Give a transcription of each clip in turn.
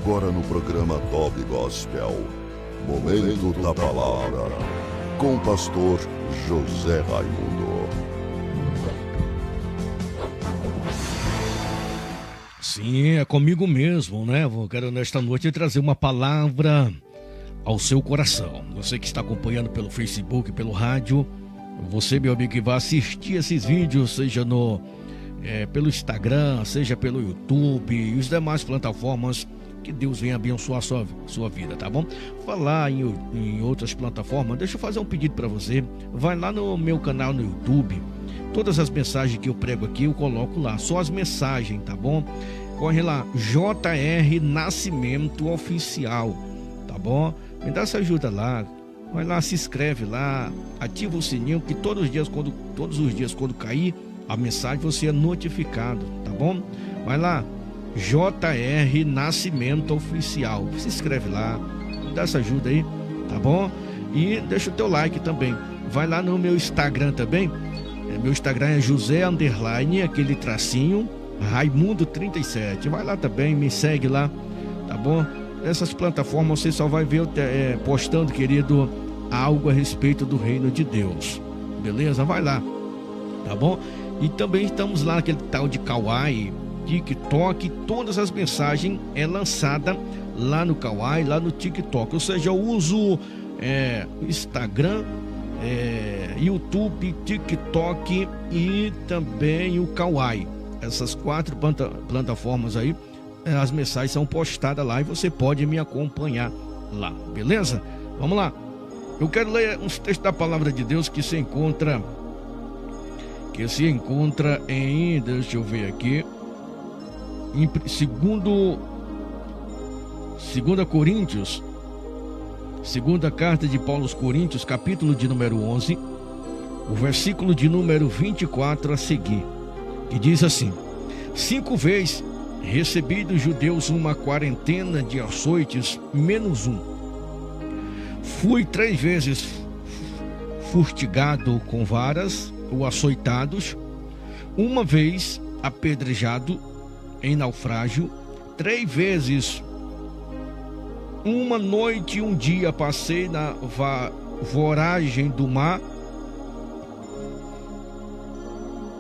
Agora no programa Top Gospel, Momento da Palavra, com o pastor José Raimundo. Sim, é comigo mesmo, né? Quero nesta noite trazer uma palavra ao seu coração. Você que está acompanhando pelo Facebook, pelo rádio, você, meu amigo, que vai assistir esses vídeos, seja pelo Instagram, seja pelo YouTube e as demais plataformas, que Deus venha abençoar a sua vida, tá bom? Falar em outras plataformas, deixa eu fazer um pedido para você. Vai lá no meu canal no YouTube. Todas as mensagens que eu prego aqui eu coloco lá, só as mensagens, tá bom? Corre lá, JR Nascimento Oficial, tá bom? Me dá essa ajuda lá. Vai lá, se inscreve lá, ativa o sininho, que todos os dias quando cair a mensagem você é notificado, tá bom? Vai lá, JR Nascimento Oficial, se inscreve lá, me dá essa ajuda aí, tá bom? E deixa o teu like também. Vai lá no meu Instagram também. Meu Instagram é José _ aquele tracinho Raimundo 37. Vai lá também, me segue lá, tá bom? Nessas plataformas você só vai ver postando, querido, algo a respeito do reino de Deus, beleza? Vai lá, tá bom? E também estamos lá naquele tal de Kawaii, TikTok. Todas as mensagens é lançada lá no Kawaii, lá no TikTok. Ou seja, eu uso Instagram, YouTube, TikTok e também o Kawaii. Essas 4 plataformas aí, as mensagens são postadas lá e você pode me acompanhar lá, beleza? Vamos lá. Eu quero ler uns textos da palavra de Deus que se encontra em, deixa eu ver aqui, em 2 Coríntios, segunda carta de Paulo aos Coríntios, capítulo de número 11, o versículo de número 24 a seguir, que diz assim: 5 vezes recebi dos judeus uma quarentena de açoites menos um. Fui 3 vezes fustigado com varas ou açoitados, 1 vez apedrejado em naufrágio, 3 vezes, 1 noite e 1 dia passei na voragem do mar.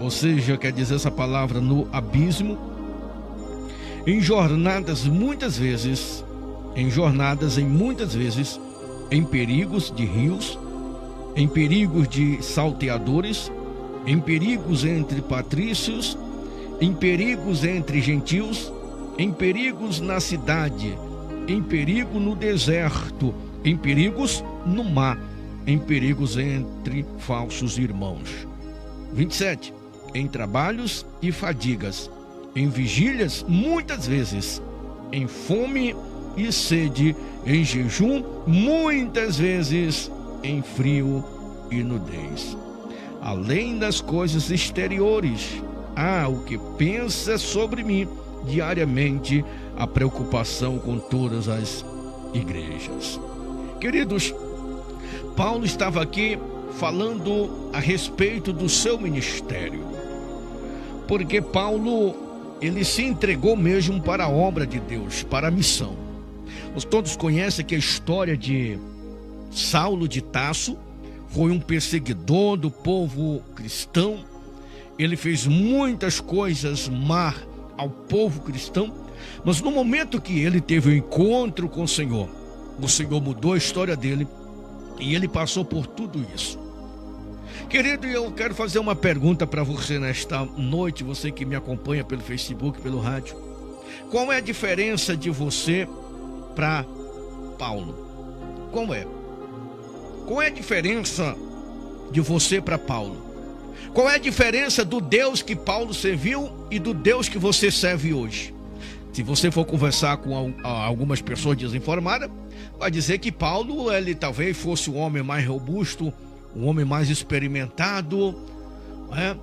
Ou seja, quer dizer essa palavra, no abismo. Em jornadas em muitas vezes, em perigos de rios, em perigos de salteadores, em perigos entre patrícios, em perigos entre gentios, em perigos na cidade, em perigo no deserto, em perigos no mar, em perigos entre falsos irmãos. 27. Em trabalhos e fadigas, em vigílias muitas vezes, em fome e sede, em jejum muitas vezes, em frio e nudez. Além das coisas exteriores, há o que pensa sobre mim diariamente a preocupação com todas as igrejas. Queridos, Paulo estava aqui falando a respeito do seu ministério, porque Paulo, ele se entregou mesmo para a obra de Deus, para a missão. Nós todos conhecem que a história de Saulo de Tarso. Foi um perseguidor do povo cristão. Ele fez muitas coisas má ao povo cristão, mas no momento que ele teve o encontro com o Senhor mudou a história dele e ele passou por tudo isso. Querido, eu quero fazer uma pergunta para você nesta noite, você que me acompanha pelo Facebook, pelo rádio. Qual é a diferença de você para Paulo? Qual é? Qual é a diferença de você para Paulo? Qual é a diferença do Deus que Paulo serviu e do Deus que você serve hoje? Se você for conversar com algumas pessoas desinformadas, vai dizer que Paulo, ele talvez fosse um homem mais robusto, um homem mais experimentado, né?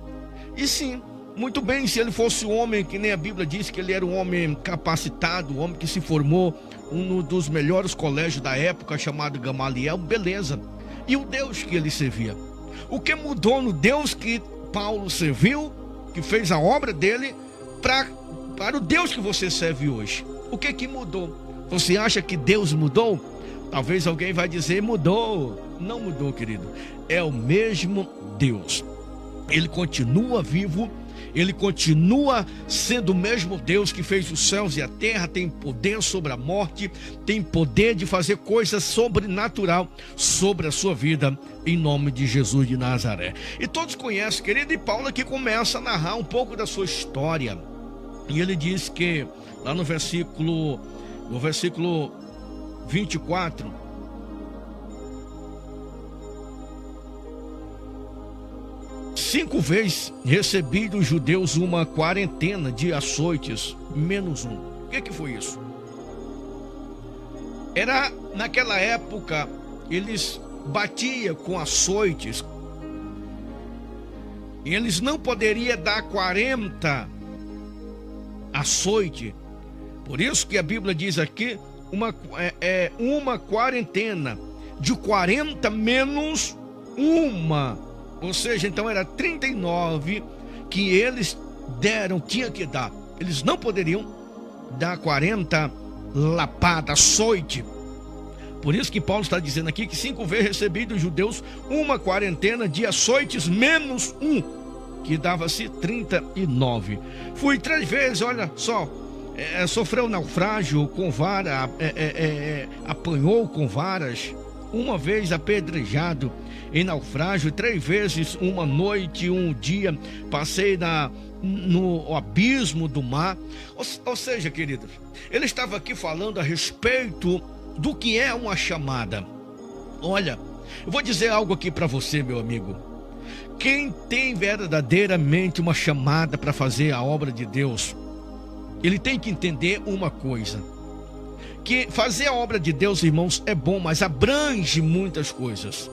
E sim, muito bem, se ele fosse um homem que nem a Bíblia diz que ele era um homem capacitado, um homem que se formou um dos melhores colégios da época, chamado Gamaliel, beleza. E o Deus que ele servia? O que mudou no Deus que Paulo serviu, que fez a obra dele, para o Deus que você serve hoje? O que mudou? Você acha que Deus mudou? Talvez alguém vai dizer, mudou. Não mudou, querido. É o mesmo Deus. Ele continua vivo. Ele continua sendo o mesmo Deus que fez os céus e a terra, tem poder sobre a morte, tem poder de fazer coisas sobrenatural sobre a sua vida, em nome de Jesus de Nazaré. E todos conhecem, querido, e Paulo aqui começa a narrar um pouco da sua história. E ele diz que, lá no versículo 24... 5 vezes recebi dos judeus uma quarentena de açoites, menos um. O que foi isso? Era, naquela época, eles batiam com açoites. E eles não poderiam dar 40 açoites. Por isso que a Bíblia diz aqui, uma quarentena de 40 menos uma. Ou seja, então era 39 que eles tinha que dar. Eles não poderiam dar 40 lapadas, açoite. Por isso que Paulo está dizendo aqui que 5 vezes recebi dos judeus uma quarentena de açoites menos um, que dava-se 39. Fui 3 vezes, olha só, sofreu naufrágio com vara, apanhou com varas, uma vez apedrejado em naufrágio, 3 vezes, uma noite, um dia, passei no abismo do mar. Ou seja, queridos, ele estava aqui falando a respeito do que é uma chamada. Olha, eu vou dizer algo aqui para você, meu amigo. Quem tem verdadeiramente uma chamada para fazer a obra de Deus, ele tem que entender uma coisa: que fazer a obra de Deus, irmãos, é bom, mas abrange muitas coisas.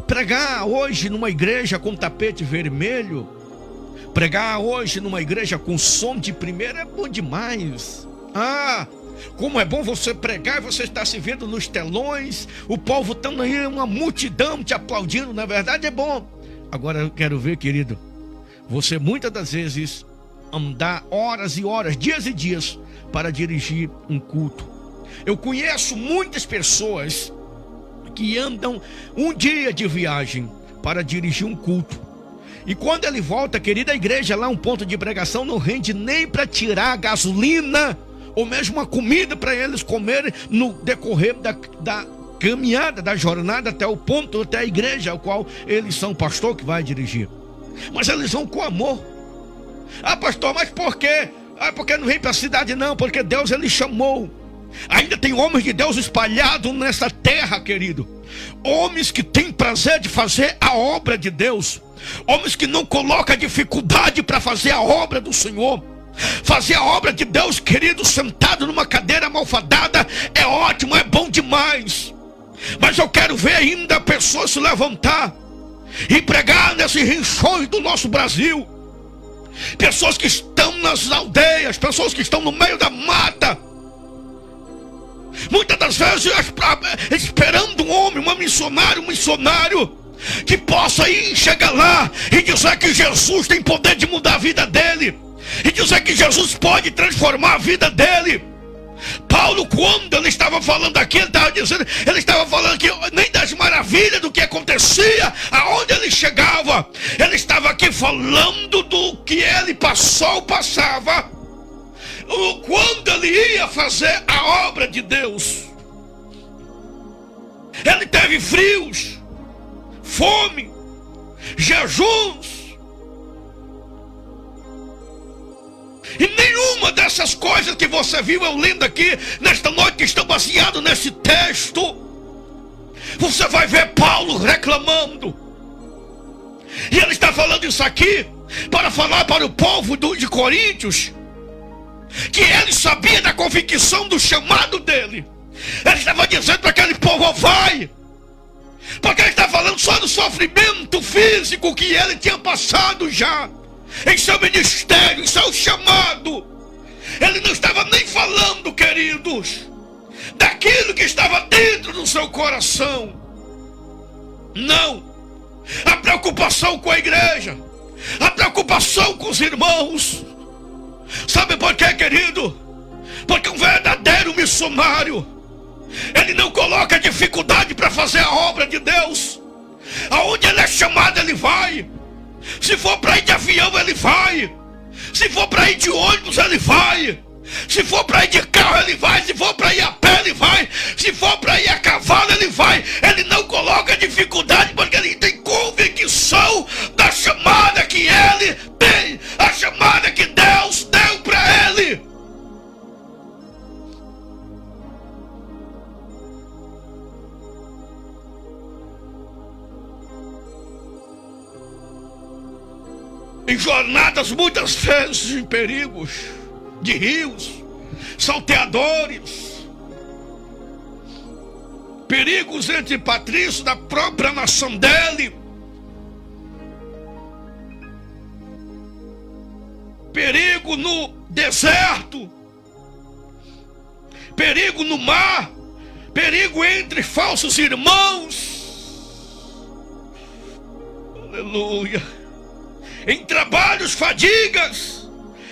Pregar hoje numa igreja com tapete vermelho, pregar hoje numa igreja com som de primeira é bom demais. Como é bom você pregar e você está se vendo nos telões, o povo estando aí, uma multidão te aplaudindo, na verdade é bom. Agora eu quero ver, querido, você muitas das vezes andar horas e horas, dias e dias para dirigir um culto. Eu conheço muitas pessoas que andam um dia de viagem para dirigir um culto. E quando ele volta, querida, a igreja lá, um ponto de pregação, não rende nem para tirar a gasolina ou mesmo uma comida para eles comerem no decorrer da caminhada, da jornada até o ponto, até a igreja ao qual eles são pastor que vai dirigir. Mas eles vão com amor. Pastor, mas por quê? Porque não vem para a cidade, não, porque Deus ele chamou. Ainda tem homens de Deus espalhados nessa terra, querido. Homens que têm prazer de fazer a obra de Deus. Homens que não colocam dificuldade para fazer a obra do Senhor. Fazer a obra de Deus, querido, sentado numa cadeira malfadada, é ótimo, é bom demais. Mas eu quero ver ainda pessoas se levantar e pregar nesses rincões do nosso Brasil. Pessoas que estão nas aldeias, pessoas que estão no meio da mata, muitas das vezes esperando um homem, um missionário que possa ir chegar lá e dizer que Jesus tem poder de mudar a vida dele, e dizer que Jesus pode transformar a vida dele. Paulo, quando ele estava falando aqui, ele estava falando que nem das maravilhas do que acontecia, aonde ele chegava, ele estava aqui falando do que ele passava, quando ele ia fazer a obra de Deus. Ele teve frios, fome, jejuns, e nenhuma dessas coisas que você viu eu lendo aqui nesta noite, que estão baseado nesse texto, você vai ver Paulo reclamando. E ele está falando isso aqui para falar para o povo de Coríntios que ele sabia da convicção do chamado dele. Ele estava dizendo para aquele povo: vai, porque ele está falando só do sofrimento físico que ele tinha passado já em seu ministério, em seu chamado. Ele não estava nem falando, queridos, daquilo que estava dentro do seu coração. Não. A preocupação com a igreja, a preocupação com os irmãos. Sabe por quê, querido? Porque um verdadeiro missionário, ele não coloca dificuldade para fazer a obra de Deus. Aonde ele é chamado, ele vai. Se for para ir de avião, ele vai. Se for para ir de ônibus, ele vai. Se for para ir de carro, ele vai. Se for para ir a pé, ele vai. Se for para ir a cavalo, ele vai. Ele não coloca dificuldade, porque ele tem convicção da chamada que ele tem, a chamada que Deus deu para ele. Em jornadas, muitas vezes em perigos de rios, salteadores, perigos entre patrícios da própria nação dele, perigo no deserto, perigo no mar, perigo entre falsos irmãos, aleluia, em trabalhos, fadigas,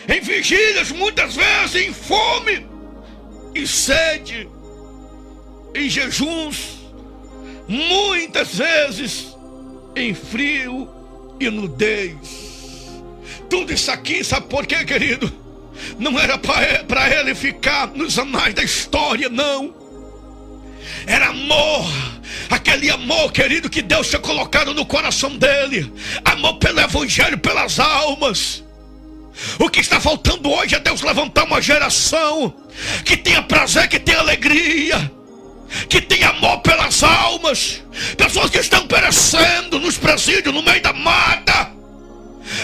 em vigílias, muitas vezes em fome e sede, em jejuns, muitas vezes em frio e nudez. Tudo isso aqui, sabe por quê, querido? Não era para ele ficar nos anais da história, não. Era amor, aquele amor, querido, que Deus tinha colocado no coração dele. Amor pelo evangelho, pelas almas. O que está faltando hoje é Deus levantar uma geração que tenha prazer, que tenha alegria, que tenha amor pelas almas. Pessoas que estão perecendo nos presídios, no meio da mata.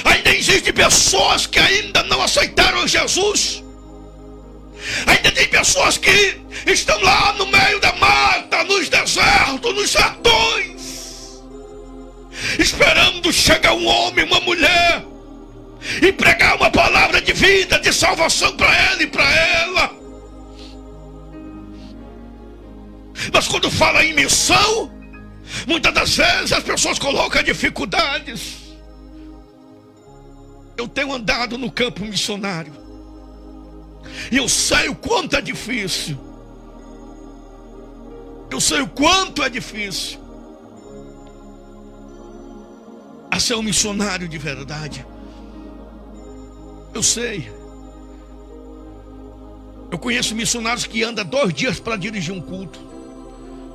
Ainda existem pessoas que ainda não aceitaram Jesus. Ainda tem pessoas que estão lá no meio da mata, nos desertos, nos sertões, esperando chegar um homem, uma mulher, e pregar uma palavra de vida, de salvação para ele e para ela. Mas quando fala em missão, muitas das vezes as pessoas colocam dificuldades. Eu tenho andado no campo missionário e eu sei o quanto é difícil. Eu sei o quanto é difícil a ser um missionário de verdade. Eu sei. Eu conheço missionários que andam 2 dias para dirigir um culto.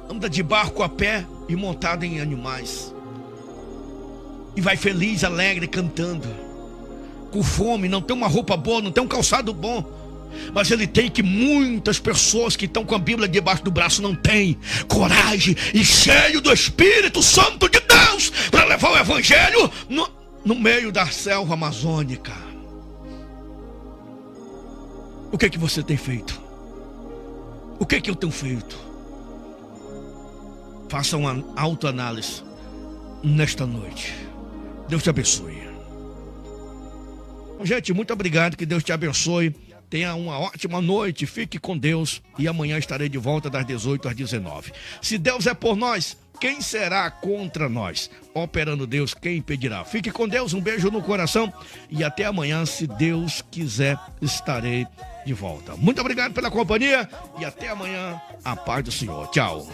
Anda de barco a pé e montado em animais. E vai feliz, alegre, cantando. Com fome, não tem uma roupa boa, não tem um calçado bom. Mas ele tem que muitas pessoas que estão com a Bíblia debaixo do braço não têm coragem e cheio do Espírito Santo de Deus para levar o Evangelho no meio da selva amazônica. O que é que você tem feito? O que é que eu tenho feito? Faça uma autoanálise nesta noite. Deus te abençoe. Gente, muito obrigado, que Deus te abençoe. Tenha uma ótima noite, fique com Deus. E amanhã estarei de volta das 18 às 19. Se Deus é por nós, quem será contra nós? Operando Deus, quem impedirá? Fique com Deus, um beijo no coração. E até amanhã, se Deus quiser, estarei de volta. Muito obrigado pela companhia. E até amanhã, a paz do Senhor. Tchau.